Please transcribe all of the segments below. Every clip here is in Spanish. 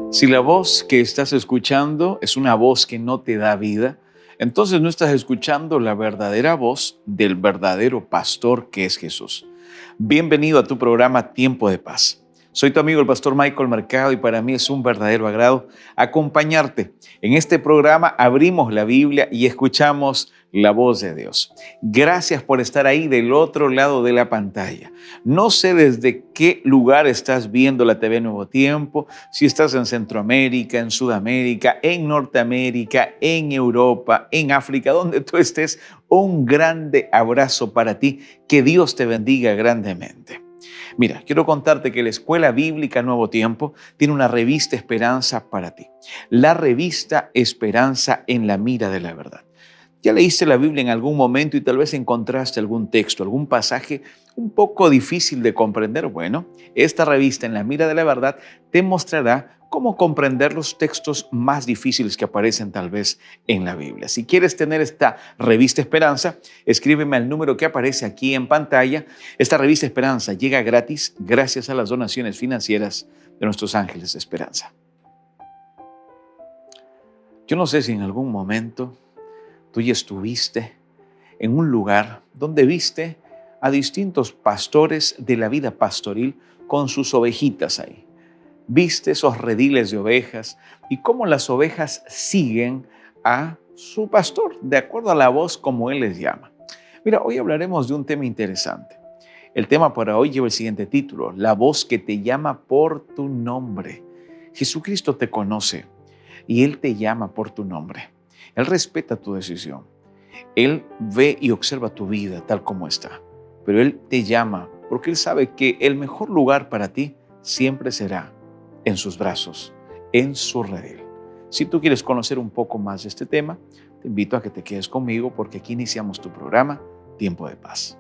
Si la voz que estás escuchando es una voz que no te da vida, entonces no estás escuchando la verdadera voz del verdadero pastor que es Jesús. Bienvenido a tu programa Tiempo de Paz. Soy tu amigo el pastor Michael Mercado y para mí es un verdadero agrado acompañarte. En este programa abrimos la Biblia y escuchamos la voz de Dios. Gracias por estar ahí del otro lado de la pantalla. No sé desde qué lugar estás viendo la TV Nuevo Tiempo, si estás en Centroamérica, en Sudamérica, en Norteamérica, en Europa, en África, donde tú estés, un grande abrazo para ti. Que Dios te bendiga grandemente. Mira, quiero contarte que la Escuela Bíblica Nuevo Tiempo tiene una revista Esperanza para ti. La revista Esperanza en la mira de la verdad. Ya leíste la Biblia en algún momento y tal vez encontraste algún texto, algún pasaje un poco difícil de comprender. Bueno, esta revista en la mira de la verdad te mostrará cómo comprender los textos más difíciles que aparecen tal vez en la Biblia. Si quieres tener esta revista Esperanza, escríbeme al número que aparece aquí en pantalla. Esta revista Esperanza llega gratis gracias a las donaciones financieras de nuestros ángeles de esperanza. Yo no sé si en algún momento tú ya estuviste en un lugar donde viste a distintos pastores de la vida pastoril con sus ovejitas ahí. Viste esos rediles de ovejas y cómo las ovejas siguen a su pastor, de acuerdo a la voz como él les llama. Mira, hoy hablaremos de un tema interesante. El tema para hoy lleva el siguiente título: La voz que te llama por tu nombre. Jesucristo te conoce y Él te llama por tu nombre. Él respeta tu decisión. Él ve y observa tu vida tal como está. Pero Él te llama porque Él sabe que el mejor lugar para ti siempre será en sus brazos, en su redil. Si tú quieres conocer un poco más de este tema, te invito a que te quedes conmigo porque aquí iniciamos tu programa Tiempo de Paz.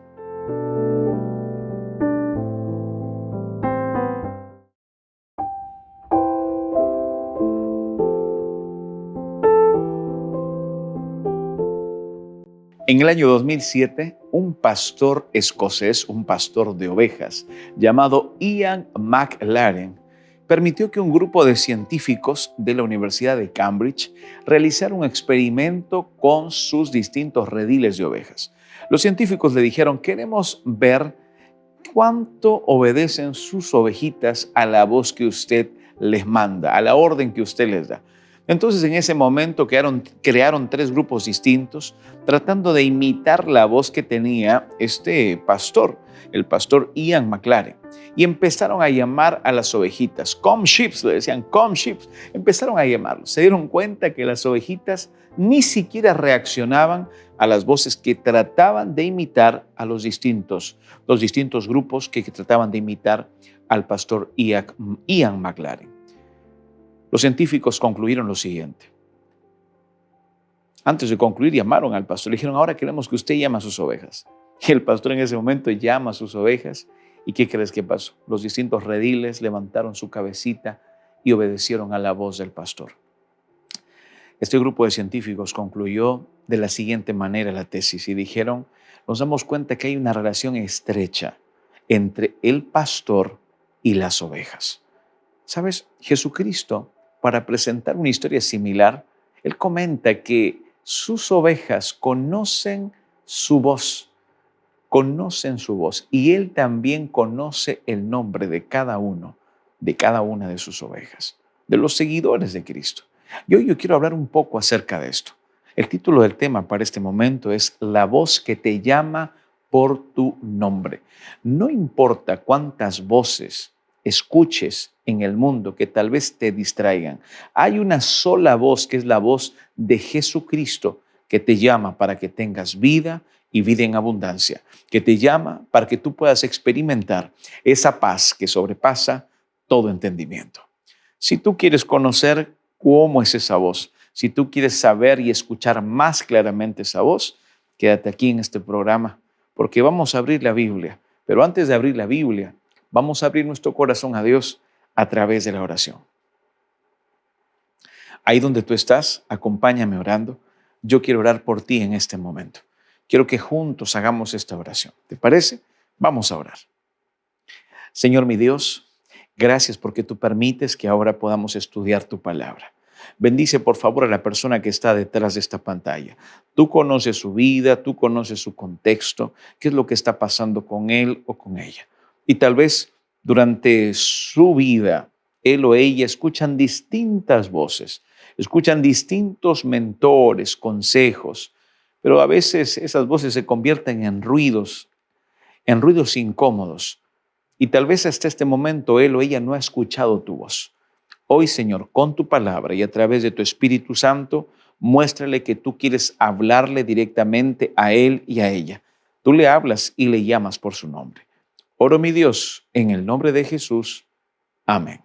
En el año 2007, un pastor escocés, un pastor de ovejas, llamado Ian McLaren, permitió que un grupo de científicos de la Universidad de Cambridge realizara un experimento con sus distintos rediles de ovejas. Los científicos le dijeron: queremos ver cuánto obedecen sus ovejitas a la voz que usted les manda, a la orden que usted les da. Entonces, en ese momento crearon tres grupos distintos, tratando de imitar la voz que tenía este pastor, el pastor Ian McLaren. Y empezaron a llamar a las ovejitas, come sheep, le decían, come sheep. Empezaron a llamarlos. Se dieron cuenta que las ovejitas ni siquiera reaccionaban a las voces que trataban de imitar a los distintos grupos que trataban de imitar al pastor Ian McLaren. Los científicos concluyeron lo siguiente. Antes de concluir, llamaron al pastor. Le dijeron: ahora queremos que usted llame a sus ovejas. Y el pastor en ese momento llama a sus ovejas. ¿Y qué crees que pasó? Los distintos rediles levantaron su cabecita y obedecieron a la voz del pastor. Este grupo de científicos concluyó de la siguiente manera la tesis y dijeron: nos damos cuenta que hay una relación estrecha entre el pastor y las ovejas. ¿Sabes? Jesucristo, para presentar una historia similar, Él comenta que sus ovejas conocen su voz y Él también conoce el nombre de cada una de sus ovejas, de los seguidores de Cristo. Y hoy yo quiero hablar un poco acerca de esto. El título del tema para este momento es La voz que te llama por tu nombre. No importa cuántas voces escuches en el mundo que tal vez te distraigan, hay una sola voz, que es la voz de Jesucristo, que te llama para que tengas vida y vida en abundancia, que te llama para que tú puedas experimentar esa paz que sobrepasa todo entendimiento. Si tú quieres conocer cómo es esa voz, si tú quieres saber y escuchar más claramente esa voz, quédate aquí en este programa, porque vamos a abrir la Biblia. Pero antes de abrir la Biblia, vamos a abrir nuestro corazón a Dios a través de la oración. Ahí donde tú estás, acompáñame orando. Yo quiero orar por ti en este momento. Quiero que juntos hagamos esta oración. ¿Te parece? Vamos a orar. Señor mi Dios, Gracias porque tú permites que ahora podamos estudiar tu palabra. Bendice por favor a la persona que está detrás de esta pantalla. Tú conoces su vida, tú conoces su contexto, qué es lo que está pasando con él o con ella. Y tal vez durante su vida, él o ella escuchan distintas voces, escuchan distintos mentores, consejos, pero a veces esas voces se convierten en ruidos incómodos. Y tal vez hasta este momento él o ella no ha escuchado tu voz. Hoy, Señor, con tu palabra y a través de tu Espíritu Santo, muéstrale que tú quieres hablarle directamente a él y a ella. Tú le hablas y le llamas por su nombre. Oro, mi Dios, en el nombre de Jesús. Amén.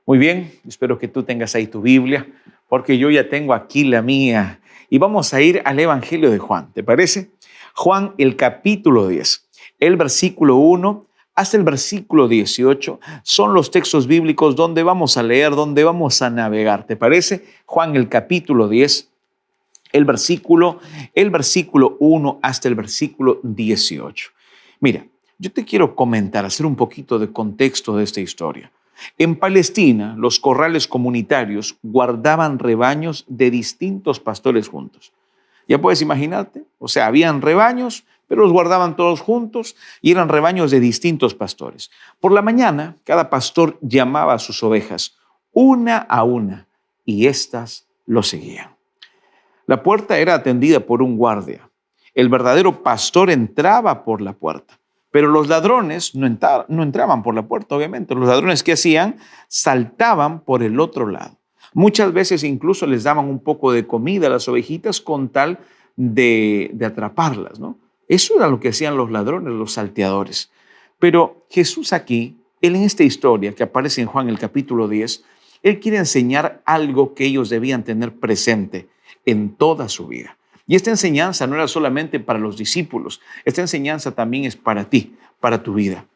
Muy bien, espero que tú tengas ahí tu Biblia, porque yo ya tengo aquí la mía. Y vamos a ir al Evangelio de Juan, ¿te parece? Juan, el capítulo 10, el versículo 1 hasta el versículo 18, son los textos bíblicos donde vamos a leer, donde vamos a navegar, ¿te parece? Juan, el capítulo 10, el versículo 1 hasta el versículo 18. Mira, yo te quiero comentar, hacer un poquito de contexto de esta historia. En Palestina, los corrales comunitarios guardaban rebaños de distintos pastores juntos. Ya puedes imaginarte, o sea, habían rebaños, pero los guardaban todos juntos y eran rebaños de distintos pastores. Por la mañana, cada pastor llamaba a sus ovejas una a una y éstas lo seguían. La puerta era atendida por un guardia. El verdadero pastor entraba por la puerta, pero los ladrones no entraban por la puerta, obviamente. Los ladrones, ¿qué hacían? Saltaban por el otro lado. Muchas veces incluso les daban un poco de comida a las ovejitas con tal de atraparlas, ¿no? Eso era lo que hacían los ladrones, los salteadores. Pero Jesús aquí, él en esta historia que aparece en Juan el capítulo 10, él quiere enseñar algo que ellos debían tener presente en toda su vida. Y esta enseñanza no era solamente para los discípulos, esta enseñanza también es para ti, para tu vida.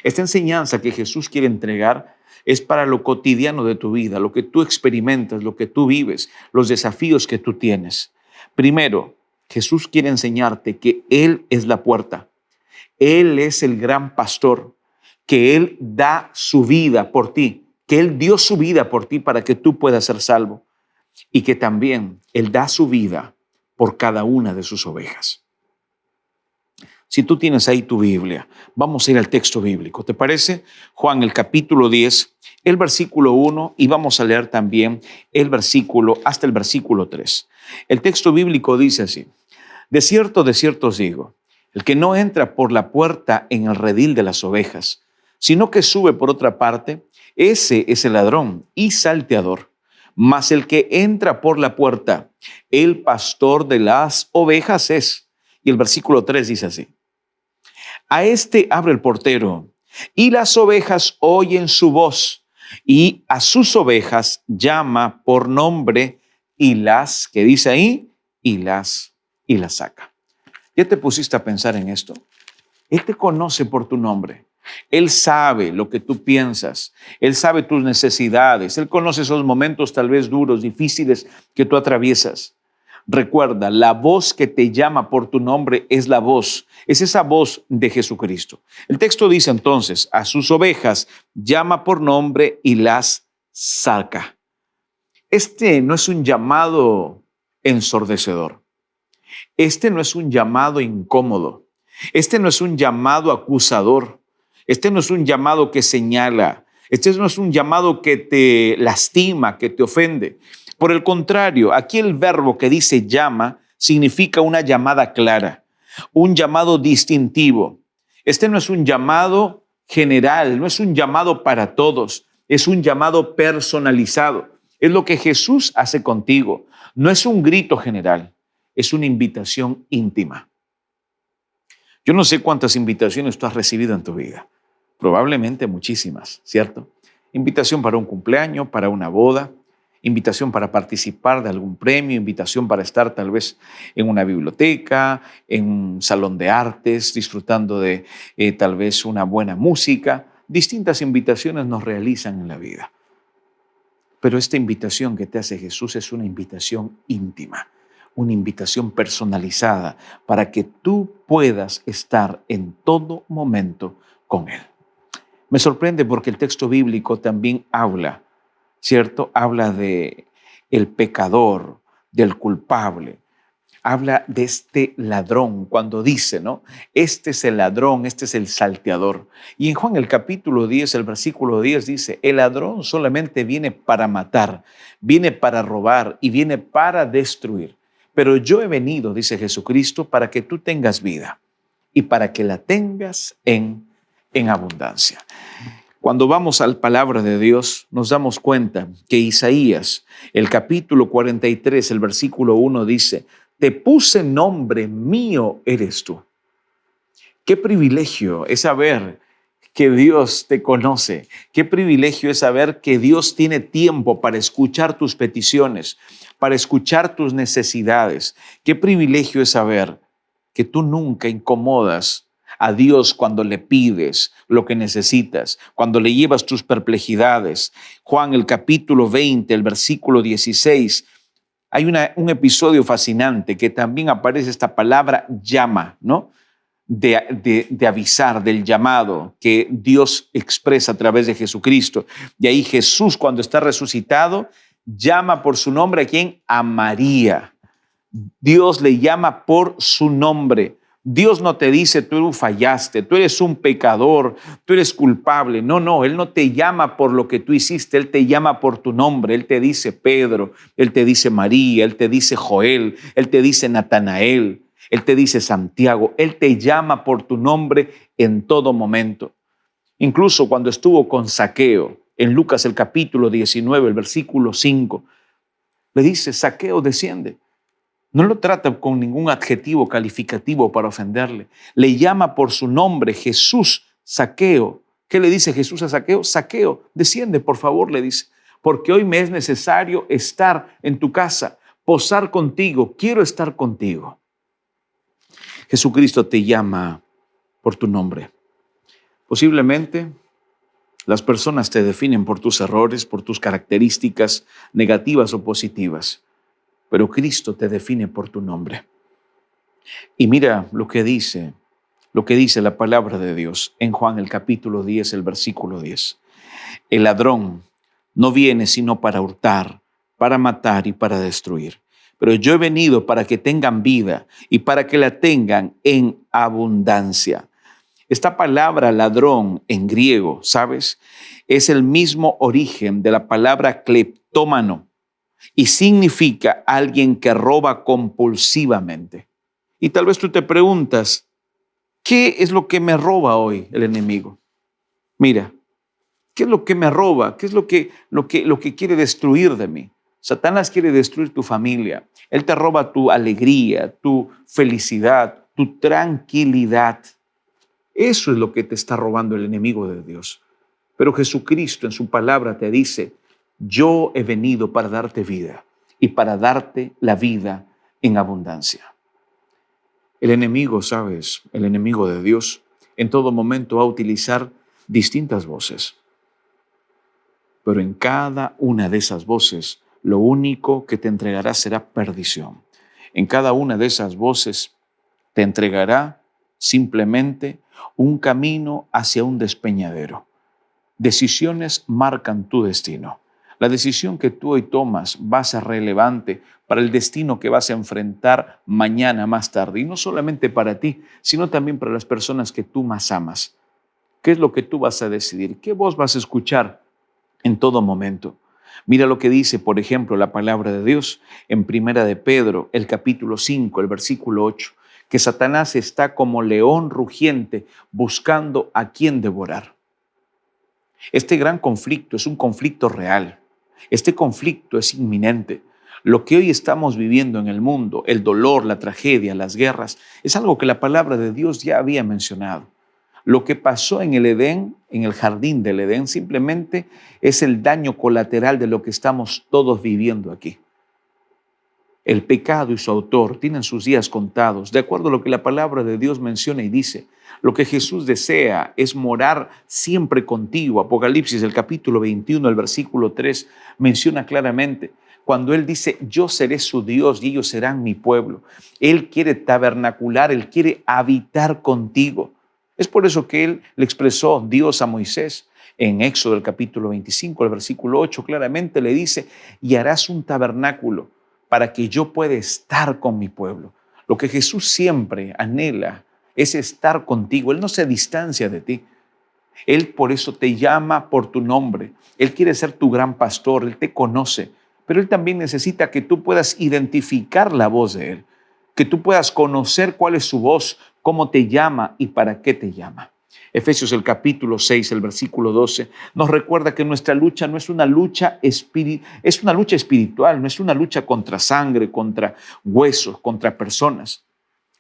Esta enseñanza que Jesús quiere entregar es para lo cotidiano de tu vida, lo que tú experimentas, lo que tú vives, los desafíos que tú tienes. Primero, Jesús quiere enseñarte que Él es la puerta, Él es el gran pastor, que Él da su vida por ti, que Él dio su vida por ti para que tú puedas ser salvo y que también Él da su vida por cada una de sus ovejas. Si tú tienes ahí tu Biblia, vamos a ir al texto bíblico. ¿Te parece? Juan, el capítulo 10, el versículo 1 y vamos a leer también el versículo hasta el versículo 3. El texto bíblico dice así: de cierto os digo, el que no entra por la puerta en el redil de las ovejas, sino que sube por otra parte, ese es el ladrón y salteador. Mas el que entra por la puerta, el pastor de las ovejas es. Y el versículo 3 dice así: a este abre el portero, y las ovejas oyen su voz, y a sus ovejas llama por nombre, y las, ¿qué dice ahí? Y las saca. ¿Ya te pusiste a pensar en esto? Él te conoce por tu nombre. Él sabe lo que tú piensas. Él sabe tus necesidades. Él conoce esos momentos tal vez duros, difíciles que tú atraviesas. Recuerda, la voz que te llama por tu nombre es esa voz de Jesucristo. El texto dice entonces, a sus ovejas llama por nombre y las saca. Este no es un llamado ensordecedor. Este no es un llamado incómodo. Este no es un llamado acusador. Este no es un llamado que señala. Este no es un llamado que te lastima, que te ofende. Por el contrario, aquí el verbo que dice llama significa una llamada clara, un llamado distintivo. Este no es un llamado general, no es un llamado para todos, es un llamado personalizado. Es lo que Jesús hace contigo. No es un grito general, es una invitación íntima. Yo no sé cuántas invitaciones tú has recibido en tu vida. Probablemente muchísimas, ¿cierto? Invitación para un cumpleaños, para una boda, invitación para participar de algún premio, invitación para estar tal vez en una biblioteca, en un salón de artes, disfrutando de tal vez una buena música. Distintas invitaciones nos realizan en la vida. Pero esta invitación que te hace Jesús es una invitación íntima, una invitación personalizada para que tú puedas estar en todo momento con Él. Me sorprende porque el texto bíblico también habla, ¿cierto? Habla de el pecador, del culpable. Habla de este ladrón cuando dice, ¿no? Este es el ladrón, este es el salteador. Y en Juan el capítulo 10, el versículo 10 dice, el ladrón solamente viene para matar, viene para robar y viene para destruir. Pero yo he venido, dice Jesucristo, para que tú tengas vida y para que la tengas en abundancia. Cuando vamos a la palabra de Dios, nos damos cuenta que Isaías, el capítulo 43, el versículo 1 dice, te puse nombre, mío eres tú. Qué privilegio es saber que Dios te conoce. Qué privilegio es saber que Dios tiene tiempo para escuchar tus peticiones, para escuchar tus necesidades. Qué privilegio es saber que tú nunca incomodas a Dios cuando le pides lo que necesitas, cuando le llevas tus perplejidades. Juan, el capítulo 20, el versículo 16, hay un episodio fascinante que también aparece esta palabra llama, ¿no? De avisar, del llamado que Dios expresa a través de Jesucristo. Y ahí Jesús, cuando está resucitado, llama por su nombre a ¿quién? A María. Dios le llama por su nombre. Dios no te dice, tú fallaste, tú eres un pecador, tú eres culpable. No, Él no te llama por lo que tú hiciste, Él te llama por tu nombre. Él te dice Pedro, Él te dice María, Él te dice Joel, Él te dice Natanael, Él te dice Santiago. Él te llama por tu nombre en todo momento. Incluso cuando estuvo con Zaqueo, en Lucas el capítulo 19, el versículo 5, le dice, Zaqueo, desciende. No lo trata con ningún adjetivo calificativo para ofenderle. Le llama por su nombre, Jesús, Zaqueo. ¿Qué le dice Jesús a Zaqueo? Zaqueo, desciende, por favor, le dice, porque hoy me es necesario estar en tu casa, posar contigo, quiero estar contigo. Jesucristo te llama por tu nombre. Posiblemente las personas te definen por tus errores, por tus características negativas o positivas. Pero Cristo te define por tu nombre. Y mira lo que dice la palabra de Dios en Juan el capítulo 10, el versículo 10. El ladrón no viene sino para hurtar, para matar y para destruir. Pero yo he venido para que tengan vida y para que la tengan en abundancia. Esta palabra ladrón en griego, ¿sabes? Es el mismo origen de la palabra cleptómano, y significa alguien que roba compulsivamente. Y tal vez tú te preguntas, ¿qué es lo que me roba hoy el enemigo? Mira, ¿qué es lo que me roba? ¿Qué es lo que quiere destruir de mí? Satanás quiere destruir tu familia. Él te roba tu alegría, tu felicidad, tu tranquilidad. Eso es lo que te está robando el enemigo de Dios. Pero Jesucristo en su palabra te dice, yo he venido para darte vida y para darte la vida en abundancia. El enemigo, ¿sabes? El enemigo de Dios en todo momento va a utilizar distintas voces. Pero en cada una de esas voces, lo único que te entregará será perdición. En cada una de esas voces te entregará simplemente un camino hacia un despeñadero. Decisiones marcan tu destino. La decisión que tú hoy tomas va a ser relevante para el destino que vas a enfrentar mañana más tarde. Y no solamente para ti, sino también para las personas que tú más amas. ¿Qué es lo que tú vas a decidir? ¿Qué voz vas a escuchar en todo momento? Mira lo que dice, por ejemplo, la palabra de Dios en Primera de Pedro, el capítulo 5, el versículo 8, que Satanás está como león rugiente buscando a quien devorar. Este gran conflicto es un conflicto real. Este conflicto es inminente. Lo que hoy estamos viviendo en el mundo, el dolor, la tragedia, las guerras, es algo que la palabra de Dios ya había mencionado. Lo que pasó en el Edén, en el jardín del Edén, simplemente es el daño colateral de lo que estamos todos viviendo aquí. El pecado y su autor tienen sus días contados, de acuerdo a lo que la palabra de Dios menciona y dice. Lo que Jesús desea es morar siempre contigo. Apocalipsis, el capítulo 21, el versículo 3, menciona claramente, cuando Él dice, yo seré su Dios y ellos serán mi pueblo. Él quiere tabernacular, Él quiere habitar contigo. Es por eso que Él le expresó Dios a Moisés en Éxodo, el capítulo 25, el versículo 8, claramente le dice, y harás un tabernáculo para que yo pueda estar con mi pueblo. Lo que Jesús siempre anhela es estar contigo. Él no se distancia de ti. Él por eso te llama por tu nombre. Él quiere ser tu gran pastor. Él te conoce. Pero Él también necesita que tú puedas identificar la voz de Él, que tú puedas conocer cuál es su voz, cómo te llama y para qué te llama. Efesios el capítulo 6, el versículo 12, nos recuerda que nuestra lucha no es una lucha es una lucha espiritual, no es una lucha contra sangre, contra huesos, contra personas.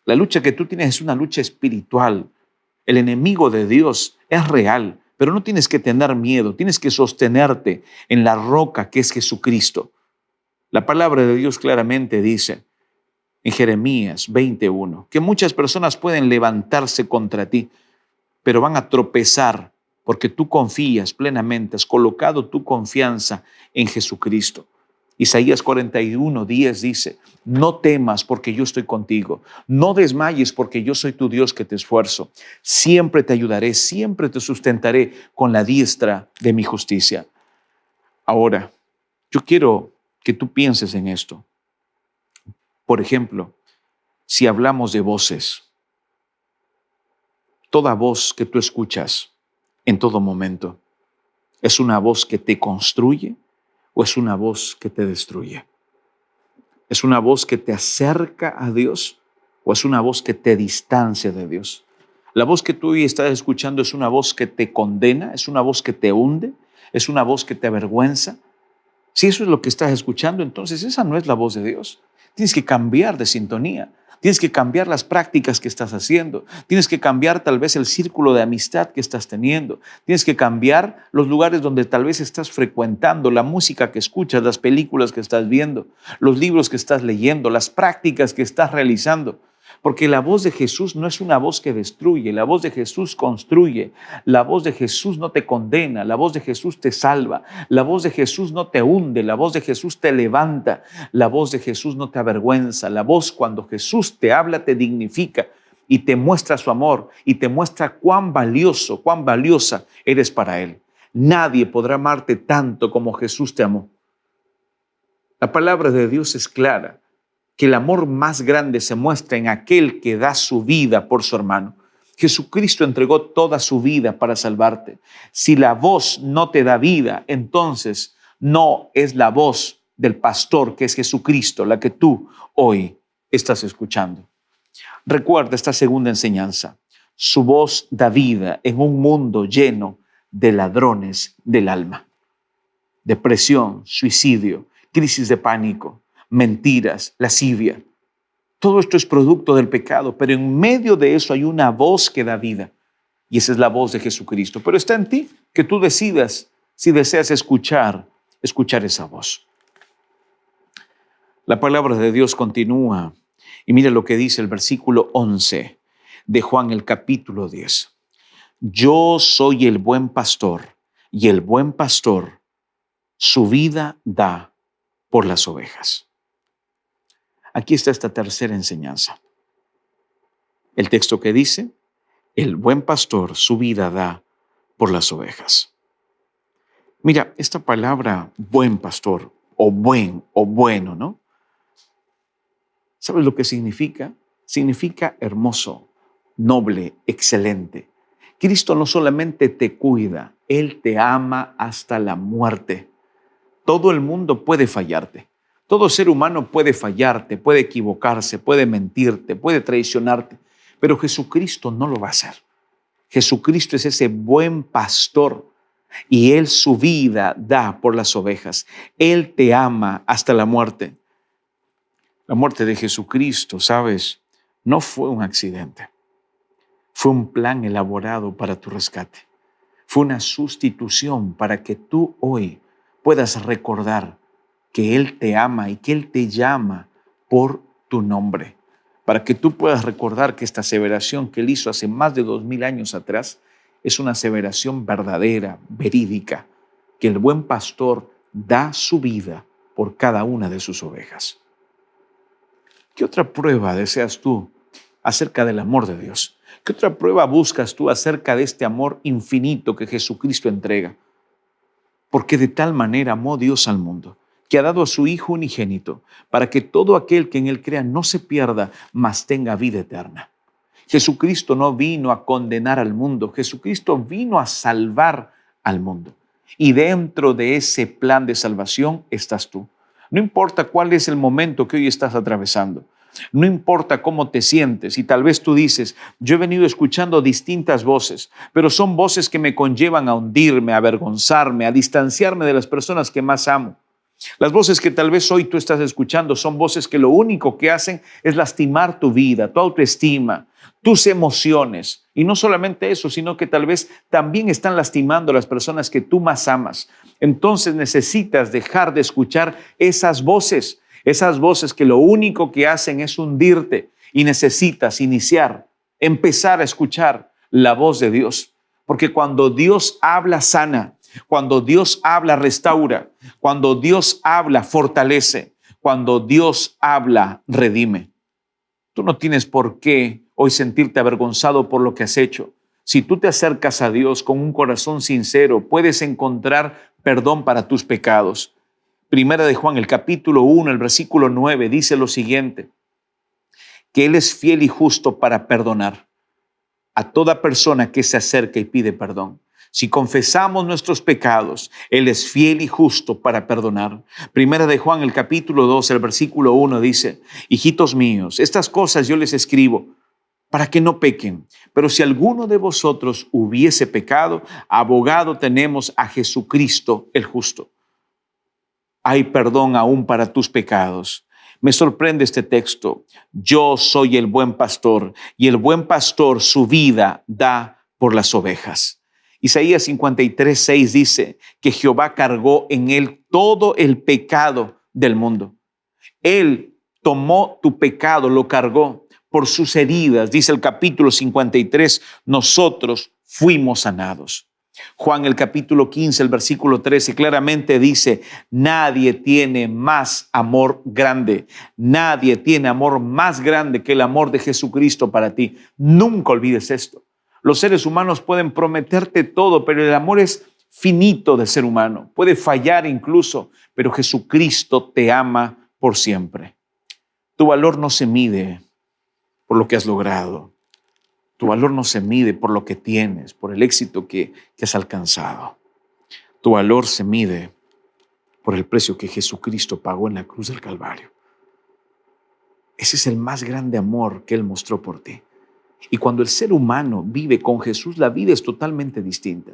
La lucha que tú tienes es una lucha espiritual. El enemigo de Dios es real, pero no tienes que tener miedo, tienes que sostenerte en la roca que es Jesucristo. La palabra de Dios claramente dice en Jeremías 21 que muchas personas pueden levantarse contra ti, pero van a tropezar porque tú confías plenamente, has colocado tu confianza en Jesucristo. Isaías 41:10 dice, no temas porque yo estoy contigo, no desmayes porque yo soy tu Dios que te esfuerzo, siempre te ayudaré, siempre te sustentaré con la diestra de mi justicia. Ahora, yo quiero que tú pienses en esto. Por ejemplo, si hablamos de voces, toda voz que tú escuchas en todo momento, ¿es una voz que te construye o es una voz que te destruye? ¿Es una voz que te acerca a Dios o es una voz que te distancia de Dios? La voz que tú hoy estás escuchando es una voz que te condena, es una voz que te hunde, es una voz que te avergüenza. Si eso es lo que estás escuchando, entonces esa no es la voz de Dios. Tienes que cambiar de sintonía. Tienes que cambiar las prácticas que estás haciendo. Tienes que cambiar tal vez el círculo de amistad que estás teniendo. Tienes que cambiar los lugares donde tal vez estás frecuentando, la música que escuchas, las películas que estás viendo, los libros que estás leyendo, las prácticas que estás realizando. Porque la voz de Jesús no es una voz que destruye, la voz de Jesús construye, la voz de Jesús no te condena, la voz de Jesús te salva, la voz de Jesús no te hunde, la voz de Jesús te levanta, la voz de Jesús no te avergüenza, la voz cuando Jesús te habla te dignifica y te muestra su amor y te muestra cuán valioso, cuán valiosa eres para Él. Nadie podrá amarte tanto como Jesús te amó. La palabra de Dios es clara, que el amor más grande se muestra en aquel que da su vida por su hermano. Jesucristo entregó toda su vida para salvarte. Si la voz no te da vida, entonces no es la voz del pastor que es Jesucristo la que tú hoy estás escuchando. Recuerda esta segunda enseñanza. Su voz da vida en un mundo lleno de ladrones del alma. Depresión, suicidio, crisis de pánico, mentiras, lascivia. Todo esto es producto del pecado, pero en medio de eso hay una voz que da vida y esa es la voz de Jesucristo. Pero está en ti que tú decidas si deseas escuchar esa voz. La palabra de Dios continúa y mira lo que dice el versículo 11 de Juan el capítulo 10. Yo soy el buen pastor y el buen pastor su vida da por las ovejas. Aquí está esta tercera enseñanza. El texto que dice, el buen pastor su vida da por las ovejas. Mira, esta palabra buen pastor o buen o bueno, ¿no? ¿Sabes lo que significa? Significa hermoso, noble, excelente. Cristo no solamente te cuida, Él te ama hasta la muerte. Todo el mundo puede fallarte. Todo ser humano puede fallarte, puede equivocarse, puede mentirte, puede traicionarte, pero Jesucristo no lo va a hacer. Jesucristo es ese buen pastor y Él su vida da por las ovejas. Él te ama hasta la muerte. La muerte de Jesucristo, ¿sabes? No fue un accidente. Fue un plan elaborado para tu rescate. Fue una sustitución para que tú hoy puedas recordar que Él te ama y que Él te llama por tu nombre, para que tú puedas recordar que esta aseveración que Él hizo hace más de 2000 años atrás es una aseveración verdadera, verídica, que el buen pastor da su vida por cada una de sus ovejas. ¿Qué otra prueba deseas tú acerca del amor de Dios? ¿Qué otra prueba buscas tú acerca de este amor infinito que Jesucristo entrega? Porque de tal manera amó Dios al mundo, que ha dado a su Hijo unigénito, para que todo aquel que en Él crea no se pierda, mas tenga vida eterna. Jesucristo no vino a condenar al mundo, Jesucristo vino a salvar al mundo. Y dentro de ese plan de salvación estás tú. No importa cuál es el momento que hoy estás atravesando. No importa cómo te sientes y tal vez tú dices, yo he venido escuchando distintas voces, pero son voces que me conllevan a hundirme, a avergonzarme, a distanciarme de las personas que más amo. Las voces que tal vez hoy tú estás escuchando son voces que lo único que hacen es lastimar tu vida, tu autoestima, tus emociones. Y no solamente eso, sino que tal vez también están lastimando a las personas que tú más amas. Entonces necesitas dejar de escuchar esas voces que lo único que hacen es hundirte, y necesitas empezar a escuchar la voz de Dios. Porque cuando Dios habla, sana. Cuando Dios habla, restaura. Cuando Dios habla, fortalece. Cuando Dios habla, redime. Tú no tienes por qué hoy sentirte avergonzado por lo que has hecho. Si tú te acercas a Dios con un corazón sincero, puedes encontrar perdón para tus pecados. Primera de Juan, el capítulo 1, el versículo 9, dice lo siguiente, que Él es fiel y justo para perdonar a toda persona que se acerca y pide perdón. Si confesamos nuestros pecados, Él es fiel y justo para perdonar. Primera de Juan, el capítulo 2, el versículo 1 dice, hijitos míos, estas cosas yo les escribo para que no pequen. Pero si alguno de vosotros hubiese pecado, abogado tenemos a Jesucristo el justo. Hay perdón aún para tus pecados. Me sorprende este texto. Yo soy el buen pastor y el buen pastor su vida da por las ovejas. Isaías 53:6 dice que Jehová cargó en él todo el pecado del mundo. Él tomó tu pecado, lo cargó por sus heridas. Dice el capítulo 53, nosotros fuimos sanados. Juan el capítulo 15, el versículo 13 claramente dice, nadie tiene más amor grande, nadie tiene amor más grande que el amor de Jesucristo para ti. Nunca olvides esto. Los seres humanos pueden prometerte todo, pero el amor es finito del ser humano. Puede fallar incluso, pero Jesucristo te ama por siempre. Tu valor no se mide por lo que has logrado. Tu valor no se mide por lo que tienes, por el éxito que has alcanzado. Tu valor se mide por el precio que Jesucristo pagó en la cruz del Calvario. Ese es el más grande amor que Él mostró por ti. Y cuando el ser humano vive con Jesús, la vida es totalmente distinta.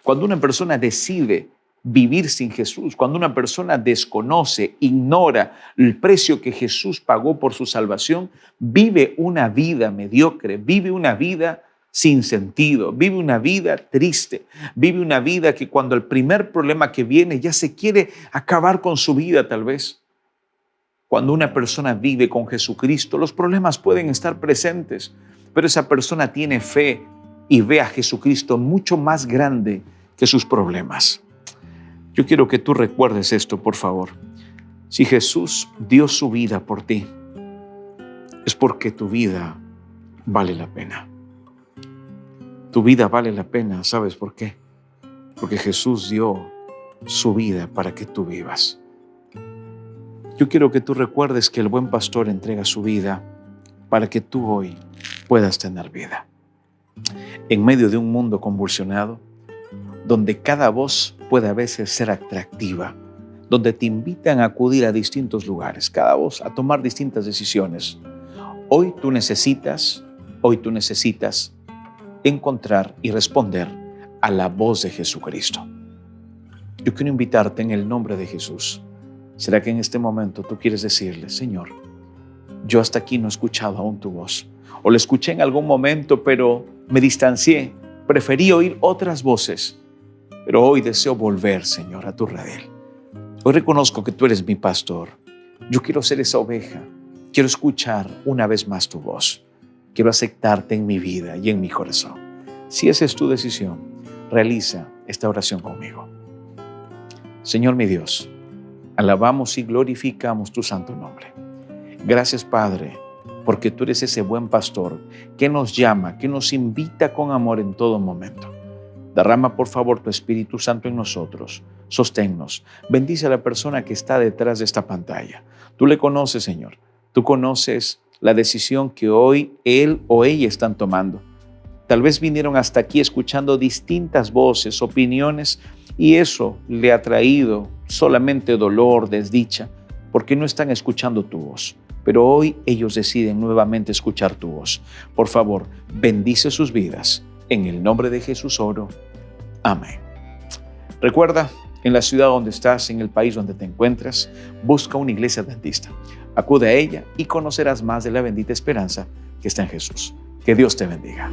Cuando una persona decide vivir sin Jesús, cuando una persona desconoce, ignora el precio que Jesús pagó por su salvación, vive una vida mediocre, vive una vida sin sentido, vive una vida triste, vive una vida que cuando el primer problema que viene ya se quiere acabar con su vida tal vez. Cuando una persona vive con Jesucristo, los problemas pueden estar presentes, pero esa persona tiene fe y ve a Jesucristo mucho más grande que sus problemas. Yo quiero que tú recuerdes esto, por favor. Si Jesús dio su vida por ti, es porque tu vida vale la pena. Tu vida vale la pena, ¿sabes por qué? Porque Jesús dio su vida para que tú vivas. Yo quiero que tú recuerdes que el buen pastor entrega su vida para que tú hoy puedas tener vida. En medio de un mundo convulsionado, donde cada voz puede a veces ser atractiva, donde te invitan a acudir a distintos lugares, cada voz a tomar distintas decisiones. Hoy tú necesitas encontrar y responder a la voz de Jesucristo. Yo quiero invitarte en el nombre de Jesús. ¿Será que en este momento tú quieres decirle, Señor, yo hasta aquí no he escuchado aún tu voz? O la escuché en algún momento, pero me distancié, preferí oír otras voces. Pero hoy deseo volver, Señor, a tu redil. Hoy reconozco que tú eres mi pastor. Yo quiero ser esa oveja. Quiero escuchar una vez más tu voz. Quiero aceptarte en mi vida y en mi corazón. Si esa es tu decisión, realiza esta oración conmigo. Señor mi Dios, alabamos y glorificamos tu santo nombre. Gracias, Padre, porque tú eres ese buen pastor que nos llama, que nos invita con amor en todo momento. Derrama, por favor, tu Espíritu Santo en nosotros. Sosténnos. Bendice a la persona que está detrás de esta pantalla. Tú le conoces, Señor. Tú conoces la decisión que hoy él o ella están tomando. Tal vez vinieron hasta aquí escuchando distintas voces, opiniones, y eso le ha traído solamente dolor, desdicha, porque no están escuchando tu voz. Pero hoy ellos deciden nuevamente escuchar tu voz. Por favor, bendice sus vidas. En el nombre de Jesús oro. Amén. Recuerda, en la ciudad donde estás, en el país donde te encuentras, busca una iglesia adventista. Acude a ella y conocerás más de la bendita esperanza que está en Jesús. Que Dios te bendiga.